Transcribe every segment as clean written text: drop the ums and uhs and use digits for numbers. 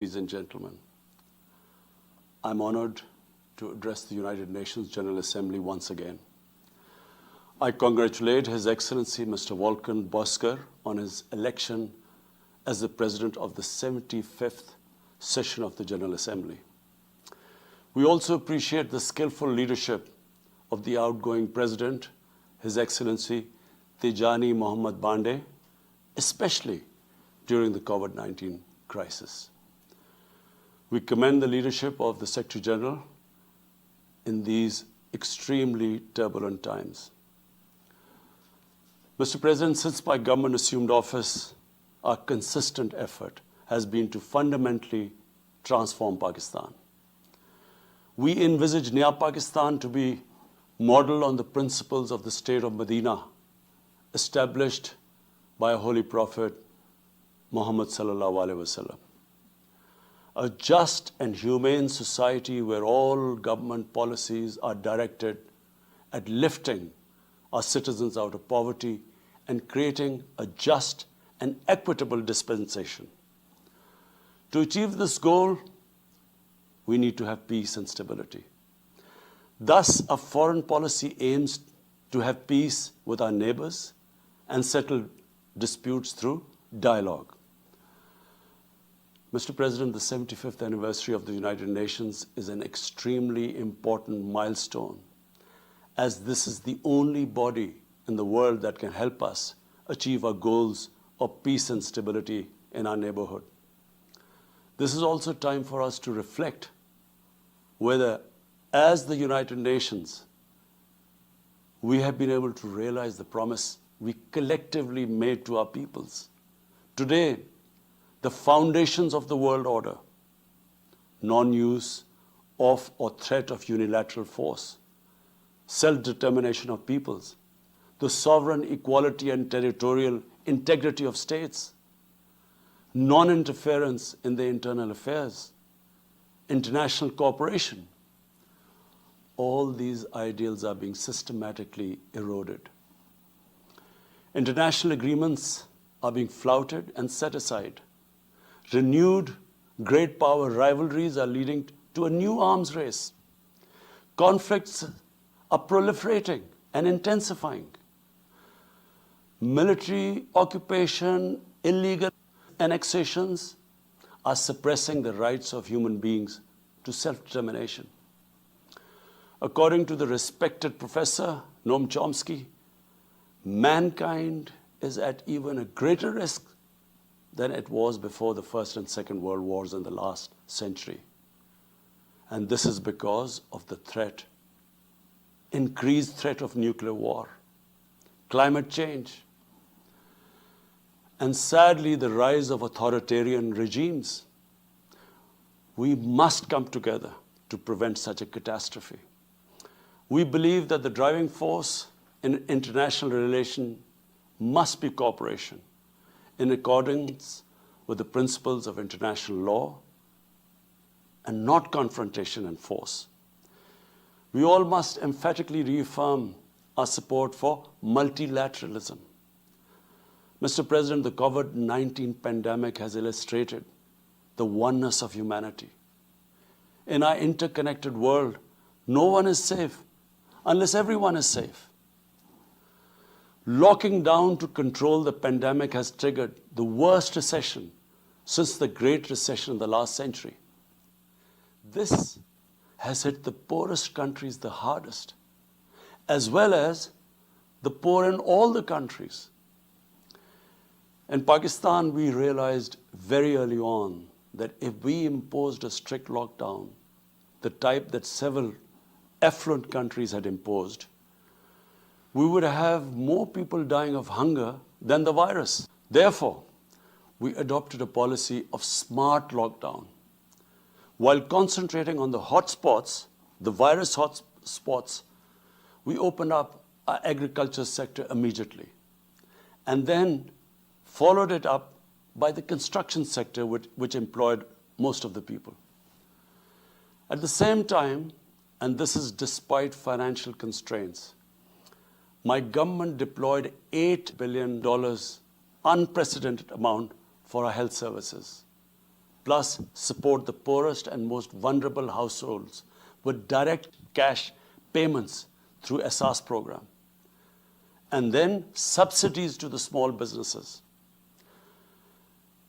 Ladies and gentlemen, I'm honored to address the United Nations General Assembly once again. I congratulate His Excellency Mr. Volkan Bozkır on his election as the President of the 75th session of the General Assembly. We also appreciate the skillful leadership of the outgoing President, His Excellency Tijani Mohammad Bande, especially during the COVID-19 crisis. We commend the leadership of the Secretary General in these extremely turbulent times. Mr. President, since my government assumed office, our consistent effort has been to fundamentally transform Pakistan. We envisage Naya Pakistan to be modeled on the principles of the state of Medina, established by a holy prophet, Muhammad sallallahu alaihi wasallam. A just and humane society where all government policies are directed at lifting our citizens out of poverty and creating a just and equitable dispensation. To achieve this goal, we need to have peace and stability. Thus, our foreign policy aims to have peace with our neighbors and settle disputes through dialogue. Mr. President, the 75th anniversary of the United Nations is an extremely important milestone, as this is the only body in the world that can help us achieve our goals of peace and stability in our neighborhood. This is also time for us to reflect whether, as the United Nations, we have been able to realize the promise we collectively made to our peoples. Today, the foundations of the world order, non-use of or threat of unilateral force, self-determination of peoples, the sovereign equality and territorial integrity of states, non-interference in their internal affairs, international cooperation. All these ideals are being systematically eroded. International agreements are being flouted and set aside. Renewed great power rivalries are leading to a new arms race. Conflicts are proliferating and intensifying. Military occupation, illegal annexations are suppressing the rights of human beings to self-determination. According to the respected professor Noam Chomsky, mankind is at even a greater risk than it was before the First and Second World Wars in the last century. And this is because of the threat, increased threat of nuclear war, climate change, and sadly the rise of authoritarian regimes. We must come together to prevent such a catastrophe. We believe that the driving force in international relations must be cooperation, in accordance with the principles of international law and not confrontation and force. We all must emphatically reaffirm our support for multilateralism. Mr. President, the COVID-19 pandemic has illustrated the oneness of humanity. In our interconnected world, no one is safe unless everyone is safe. Locking down to control the pandemic has triggered the worst recession since the Great Recession in the last century. This has hit the poorest countries the hardest, as well as the poor in all the countries. In Pakistan, we realized very early on that if we imposed a strict lockdown, the type that several affluent countries had imposed, we would have more people dying of hunger than the virus. Therefore, we adopted a policy of smart lockdown. While concentrating on the hotspots, the virus hotspots, we opened up our agriculture sector immediately, and then followed it up by the construction sector, which employed most of the people. At the same time, and this is despite financial constraints, my government deployed $8 billion, unprecedented amount, for our health services. plus support the poorest and most vulnerable households with direct cash payments through SARS program, and then subsidies to the small businesses.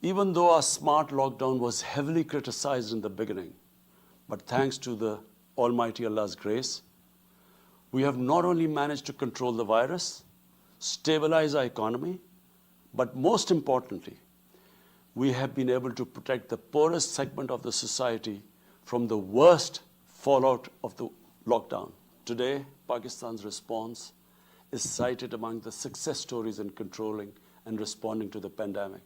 Even though our smart lockdown was heavily criticized in the beginning, but thanks to the Almighty Allah's grace, we have not only managed to control the virus, stabilize our economy, but most importantly, we have been able to protect the poorest segment of the society from the worst fallout of the lockdown. Today, Pakistan's response is cited among the success stories in controlling and responding to the pandemic.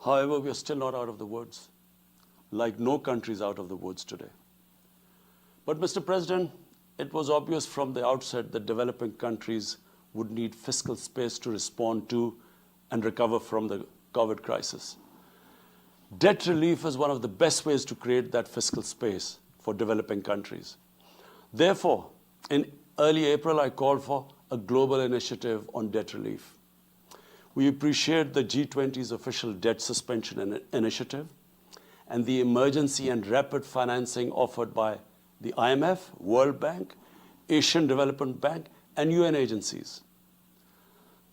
However, we are still not out of the woods, like no country is out of the woods today. But Mr. President, it was obvious from the outset that developing countries would need fiscal space to respond to and recover from the COVID crisis. Debt relief is one of the best ways to create that fiscal space for developing countries. Therefore, in early April, I called for a global initiative on debt relief. We appreciate the G20's official debt suspension initiative and the emergency and rapid financing offered by the IMF, World Bank, Asian Development Bank, and UN agencies.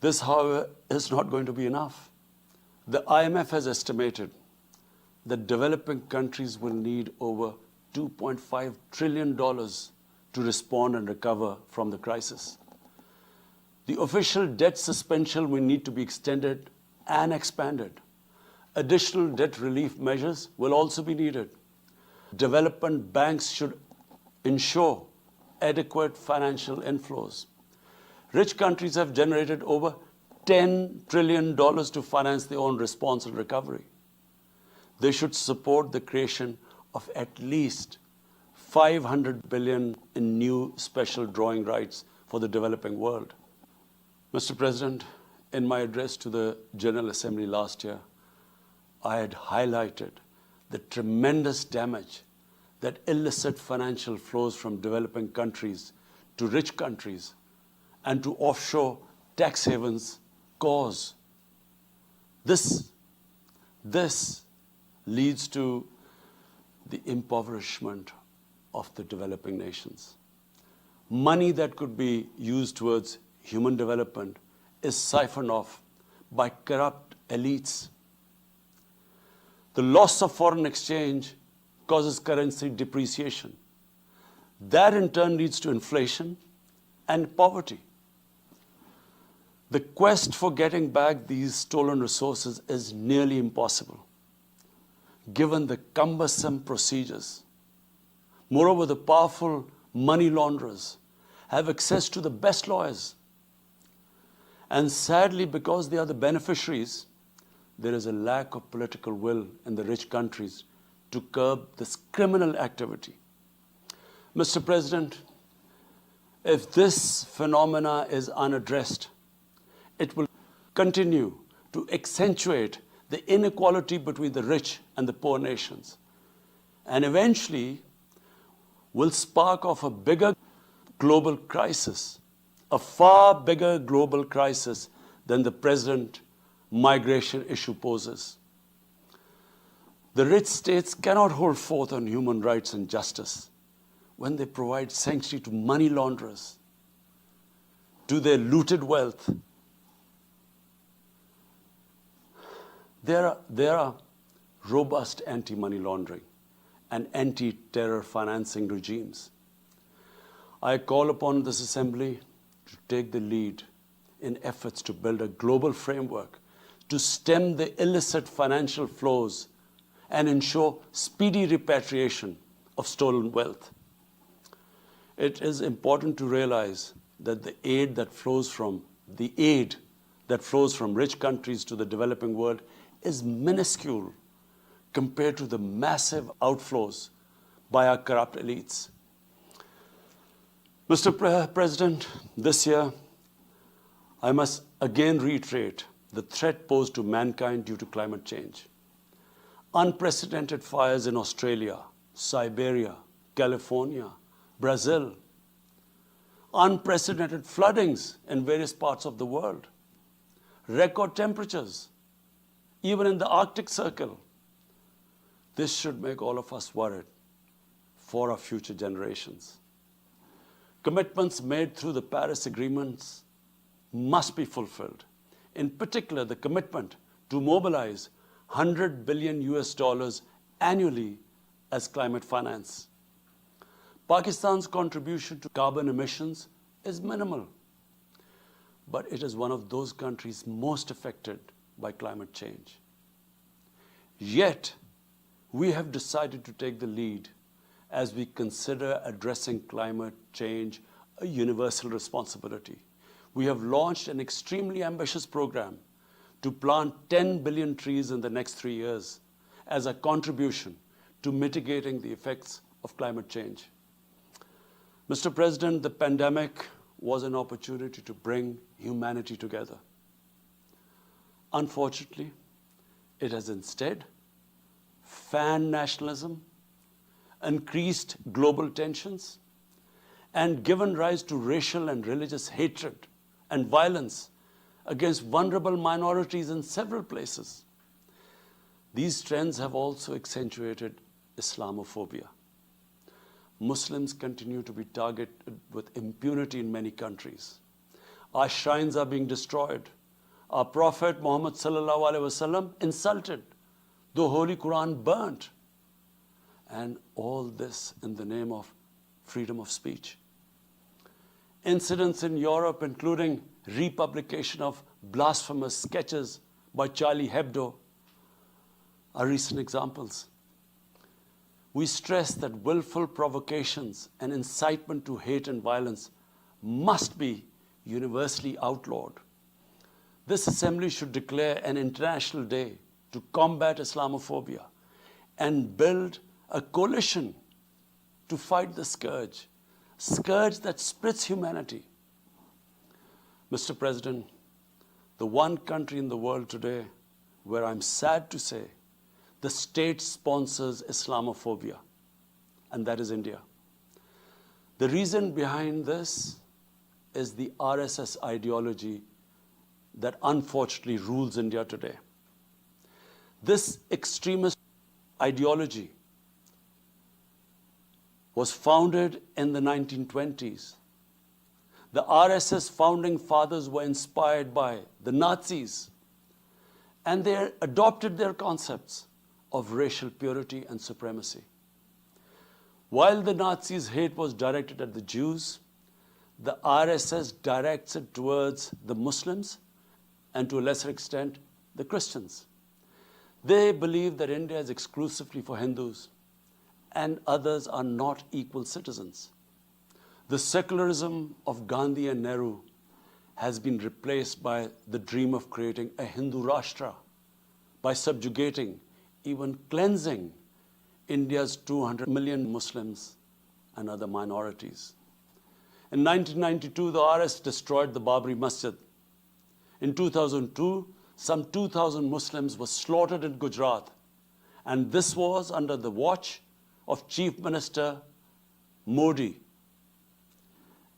This, however, is not going to be enough. The IMF has estimated that developing countries will need over $2.5 trillion to respond and recover from the crisis. The official debt suspension will need to be extended and expanded. Additional debt relief measures will also be needed. Development banks should ensure adequate financial inflows. Rich countries have generated over $10 trillion to finance their own response and recovery. They should support the creation of at least $500 billion in new special drawing rights for the developing world. Mr. President, in my address to the General Assembly last year, I had highlighted the tremendous damage that illicit financial flows from developing countries to rich countries and to offshore tax havens cause. This leads to the impoverishment of the developing nations. Money that could be used towards human development is siphoned off by corrupt elites. The loss of foreign exchange causes currency depreciation. That in turn leads to inflation and poverty. The quest for getting back these stolen resources is nearly impossible, given the cumbersome procedures. Moreover, the powerful money launderers have access to the best lawyers. And sadly, because they are the beneficiaries, there is a lack of political will in the rich countries to curb this criminal activity. Mr. President, if this phenomena is unaddressed, it will continue to accentuate the inequality between the rich and the poor nations, and eventually will spark off a bigger global crisis, a far bigger global crisis than the present migration issue poses. The rich states cannot hold forth on human rights and justice when they provide sanctuary to money launderers, to their looted wealth. There are robust anti-money laundering and anti-terror financing regimes. I call upon this Assembly to take the lead in efforts to build a global framework to stem the illicit financial flows and ensure speedy repatriation of stolen wealth. It is important to realize that the aid that flows from rich countries to the developing world is minuscule compared to the massive outflows by our corrupt elites. Mr. President, this year, I must again reiterate the threat posed to mankind due to climate change. Unprecedented fires in Australia, Siberia, California, Brazil. Unprecedented floodings in various parts of the world. Record temperatures, even in the Arctic Circle. This should make all of us worried for our future generations. Commitments made through the Paris agreements must be fulfilled. In particular, the commitment to mobilize $100 billion annually as climate finance. Pakistan's contribution to carbon emissions is minimal, but it is one of those countries most affected by climate change. Yet, we have decided to take the lead as we consider addressing climate change a universal responsibility. We have launched an extremely ambitious program to plant 10 billion trees in the next 3 years as a contribution to mitigating the effects of climate change. Mr. President, the pandemic was an opportunity to bring humanity together. Unfortunately, it has instead fanned nationalism, increased global tensions, and given rise to racial and religious hatred and violence against vulnerable minorities in several places. These trends have also accentuated Islamophobia. Muslims continue to be targeted with impunity in many countries. Our shrines are being destroyed. Our Prophet Muhammad sallallahu alaihi wasallam insulted. The Holy Quran burnt. And all this in the name of freedom of speech. Incidents in Europe, including republication of blasphemous sketches by Charlie Hebdo, are recent examples. We stress that willful provocations and incitement to hate and violence must be universally outlawed. This assembly should declare an international day to combat Islamophobia and build a coalition to fight the scourge that splits humanity. Mr. President, the one country in the world today where I'm sad to say the state sponsors Islamophobia, and that is India. The reason behind this is the RSS ideology that unfortunately rules India today. This extremist ideology was founded in the 1920s. The RSS founding fathers were inspired by the Nazis, and they adopted their concepts of racial purity and supremacy. While the Nazis' hate was directed at the Jews, the RSS directs it towards the Muslims and to a lesser extent, the Christians. They believe that India is exclusively for Hindus and others are not equal citizens. The secularism of Gandhi and Nehru has been replaced by the dream of creating a Hindu Rashtra by subjugating, even cleansing, India's 200 million Muslims and other minorities. In 1992, the RS destroyed the Babri Masjid. In 2002, some 2,000 Muslims were slaughtered in Gujarat, and this was under the watch of Chief Minister Modi.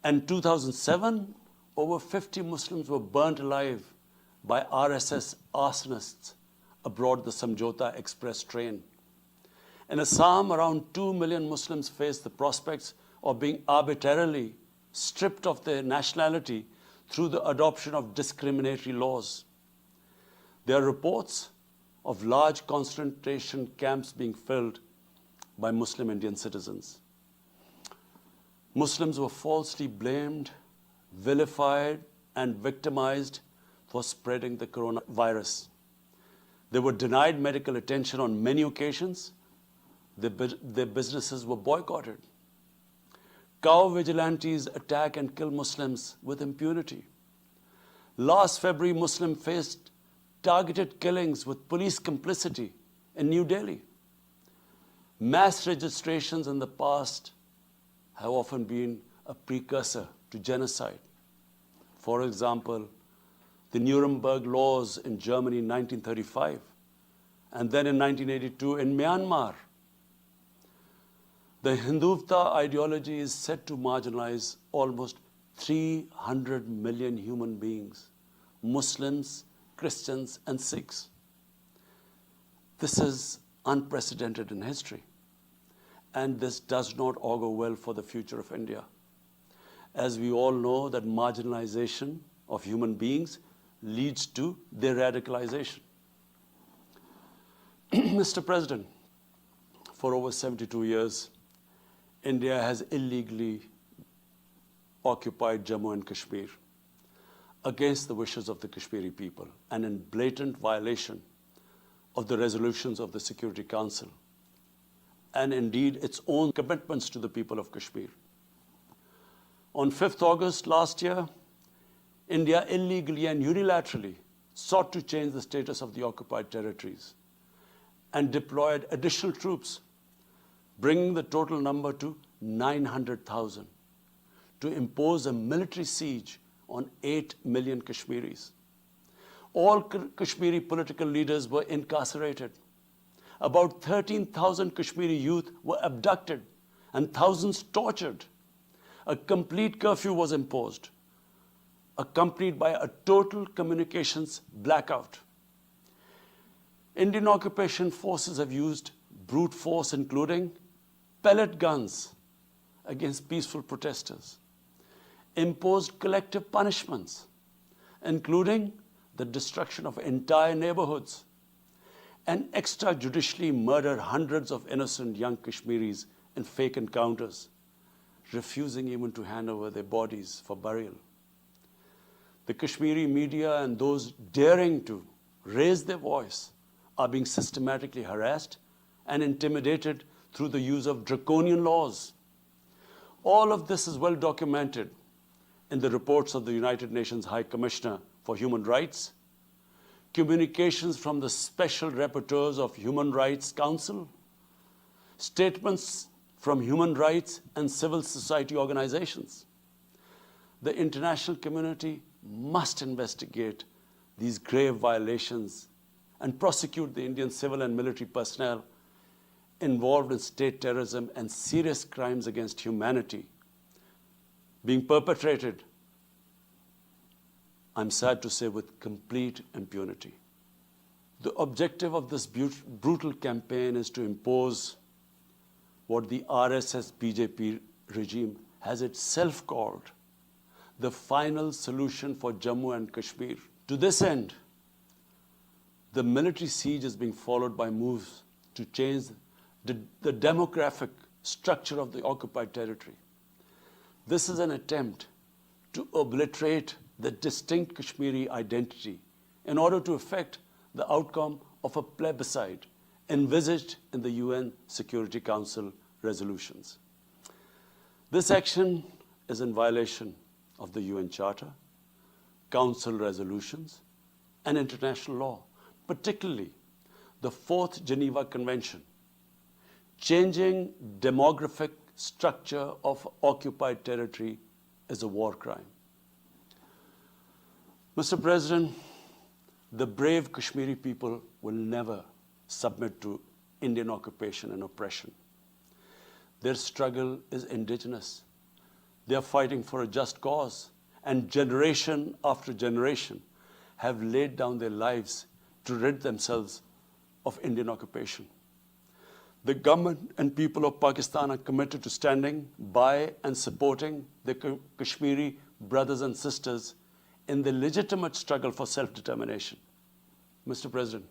In 2007, over 50 Muslims were burnt alive by RSS arsonists aboard the Samjhauta Express train. In Assam, around 2 million Muslims face the prospects of being arbitrarily stripped of their nationality through the adoption of discriminatory laws. There are reports of large concentration camps being filled by Muslim Indian citizens. Muslims were falsely blamed, vilified, and victimized for spreading the coronavirus. They were denied medical attention on many occasions. Their businesses were boycotted. Cow vigilantes attack and kill Muslims with impunity. Last February, Muslims faced targeted killings with police complicity in New Delhi. Mass registrations in the past have often been a precursor to genocide. For example, the Nuremberg laws in Germany in 1935, and then in 1982 in Myanmar. The Hindutva ideology is set to marginalize almost 300 million human beings, Muslims, Christians, and Sikhs. This is unprecedented in history. And this does not augur well for the future of India. As we all know, that marginalization of human beings leads to their radicalization. Mr. President, for over 72 years, India has illegally occupied Jammu and Kashmir against the wishes of the Kashmiri people and in blatant violation of the resolutions of the Security Council and indeed its own commitments to the people of Kashmir. On 5th August last year, India illegally and unilaterally sought to change the status of the occupied territories and deployed additional troops, bringing the total number to 900,000, to impose a military siege on 8 million Kashmiris. All Kashmiri political leaders were incarcerated. About 13,000 Kashmiri youth were abducted and thousands tortured. A complete curfew was imposed, accompanied by a total communications blackout. Indian occupation forces have used brute force, including pellet guns against peaceful protesters, imposed collective punishments, including the destruction of entire neighborhoods, and extrajudicially murdered hundreds of innocent young Kashmiris in fake encounters, refusing even to hand over their bodies for burial. The Kashmiri media and those daring to raise their voice are being systematically harassed and intimidated through the use of draconian laws. All of this is well documented in the reports of the United Nations High Commissioner for Human Rights, communications from the Special Rapporteurs of Human Rights Council, statements from human rights and civil society organizations. The international community must investigate these grave violations and prosecute the Indian civil and military personnel involved in state terrorism and serious crimes against humanity being perpetrated, I'm sad to say, with complete impunity. The objective of this brutal campaign is to impose what the RSS BJP regime has itself called the final solution for Jammu and Kashmir. To this end, the military siege is being followed by moves to change the demographic structure of the occupied territory. This is an attempt to obliterate the distinct Kashmiri identity in order to effect the outcome of a plebiscite envisaged in the UN Security Council resolutions. This action is in violation of the UN Charter, Council resolutions, and international law, particularly the 4th Geneva Convention. Changing demographic structure of occupied territory is a war crime. Mr. President, the brave Kashmiri people will never submit to Indian occupation and oppression. Their struggle is indigenous. They are fighting for a just cause, and generation after generation have laid down their lives to rid themselves of Indian occupation. The government and people of Pakistan are committed to standing by and supporting their Kashmiri brothers and sisters in the legitimate struggle for self-determination. Mr. President,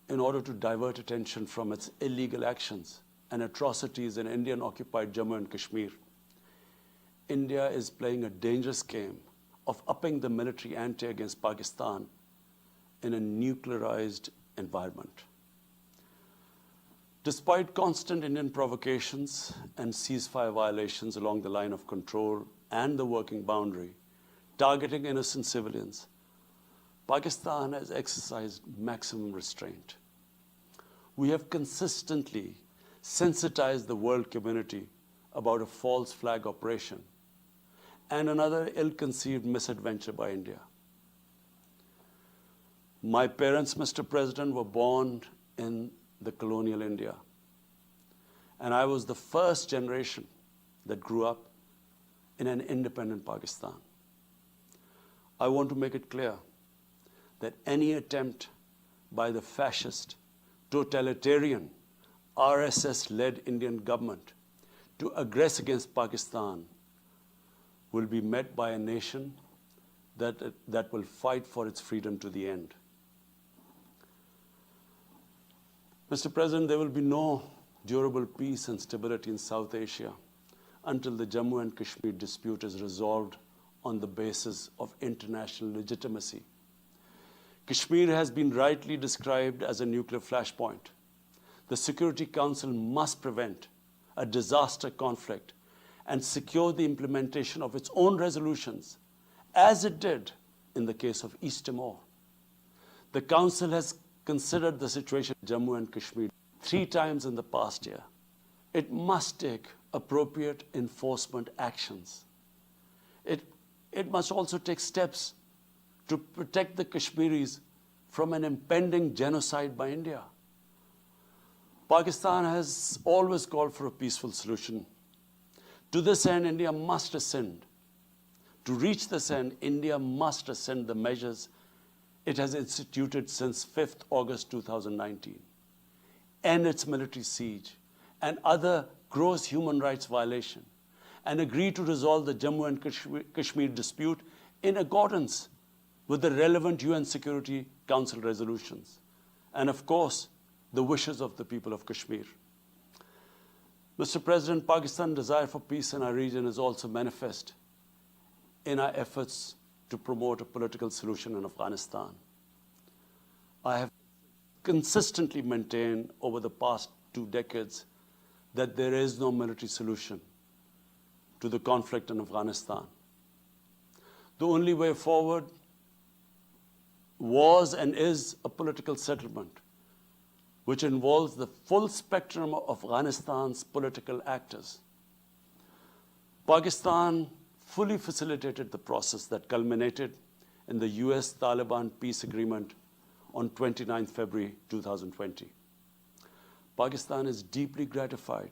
in order to divert attention from its illegal actions and atrocities in Indian-occupied Jammu and Kashmir, India is playing a dangerous game of upping the military ante against Pakistan in a nuclearized environment. Despite constant Indian provocations and ceasefire violations along the line of control and the working boundary, targeting innocent civilians, Pakistan has exercised maximum restraint. We have consistently sensitized the world community about a false flag operation and another ill-conceived misadventure by India. My parents, Mr. President, were born in the colonial India, and I was the first generation that grew up in an independent Pakistan. I want to make it clear that any attempt by the fascist totalitarian, RSS-led Indian government to aggress against Pakistan will be met by a nation that will fight for its freedom to the end. Mr. President, there will be no durable peace and stability in South Asia until the Jammu and Kashmir dispute is resolved on the basis of international legitimacy. Kashmir has been rightly described as a nuclear flashpoint. The Security Council must prevent a disaster conflict and secure the implementation of its own resolutions, as it did in the case of East Timor. The Council has considered the situation in Jammu and Kashmir 3 times in the past year. It must take appropriate enforcement actions. It must also take steps to protect the Kashmiris from an impending genocide by India. Pakistan has always called for a peaceful solution. To this end, India must ascend. To reach this end, India must ascend the measures it has instituted since 5th August 2019, end its military siege and other gross human rights violation, and agree to resolve the Jammu and Kashmir dispute in accordance with the relevant UN Security Council resolutions, and of course, the wishes of the people of Kashmir. Mr. President, Pakistan's desire for peace in our region is also manifest in our efforts to promote a political solution in Afghanistan. I have consistently maintained over the past 2 decades that there is no military solution to the conflict in Afghanistan. The only way forward was and is a political settlement, which involves the full spectrum of Afghanistan's political actors. Pakistan fully facilitated the process that culminated in the US-Taliban peace agreement on 29 February 2020. Pakistan is deeply gratified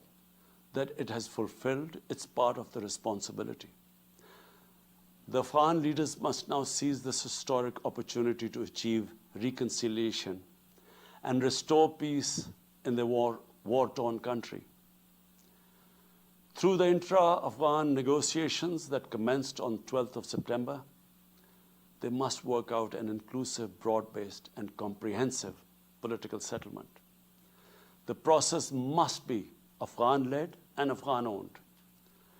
that it has fulfilled its part of the responsibility. The Afghan leaders must now seize this historic opportunity to achieve reconciliation and restore peace in the war-torn country. Through the intra-Afghan negotiations that commenced on 12th of September, they must work out an inclusive, broad-based, and comprehensive political settlement. The process must be Afghan-led and Afghan-owned,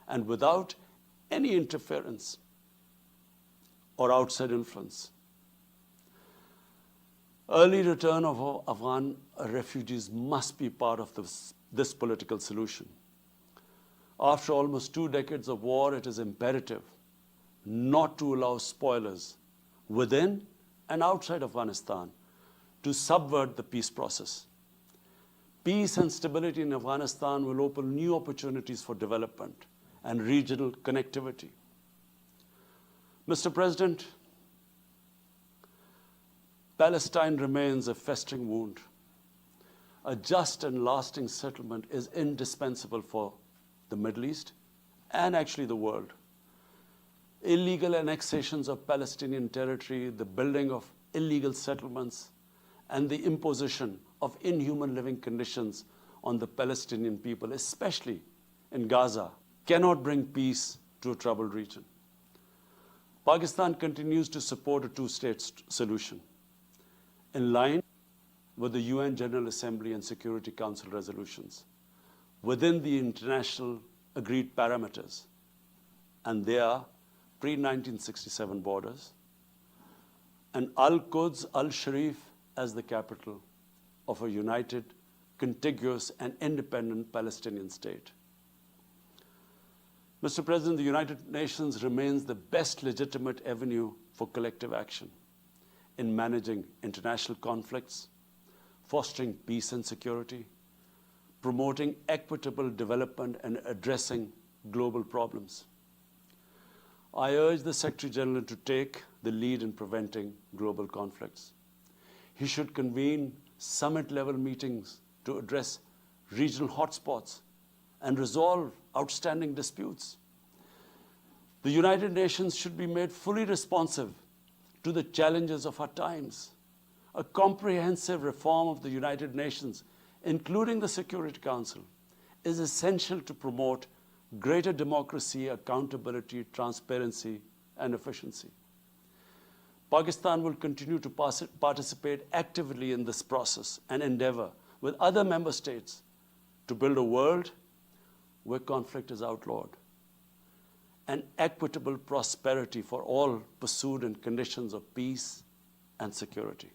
and without any interference or outside influence. Early return of Afghan refugees must be part of this political solution. After almost 2 decades of war, it is imperative not to allow spoilers within and outside Afghanistan to subvert the peace process. Peace and stability in Afghanistan will open new opportunities for development and regional connectivity. Mr. President, Palestine remains a festering wound. A just and lasting settlement is indispensable for the Middle East and actually the world. Illegal annexations of Palestinian territory, the building of illegal settlements, and the imposition of inhuman living conditions on the Palestinian people, especially in Gaza, cannot bring peace to a troubled region. Pakistan continues to support a 2-state solution in line with the UN General Assembly and Security Council resolutions within the international agreed parameters, and they are pre-1967 borders, and Al-Quds, Al-Sharif as the capital of a united, contiguous, and independent Palestinian state. Mr. President, the United Nations remains the best legitimate avenue for collective action in managing international conflicts, fostering peace and security, promoting equitable development, and addressing global problems. I urge the Secretary General to take the lead in preventing global conflicts. He should convene summit-level meetings to address regional hotspots and resolve outstanding disputes. The United Nations should be made fully responsive to the challenges of our times. A comprehensive reform of the United Nations, including the Security Council, is essential to promote greater democracy, accountability, transparency, and efficiency. Pakistan will continue to participate actively in this process and endeavor with other member states to build a world where conflict is outlawed and equitable prosperity for all pursued in conditions of peace and security.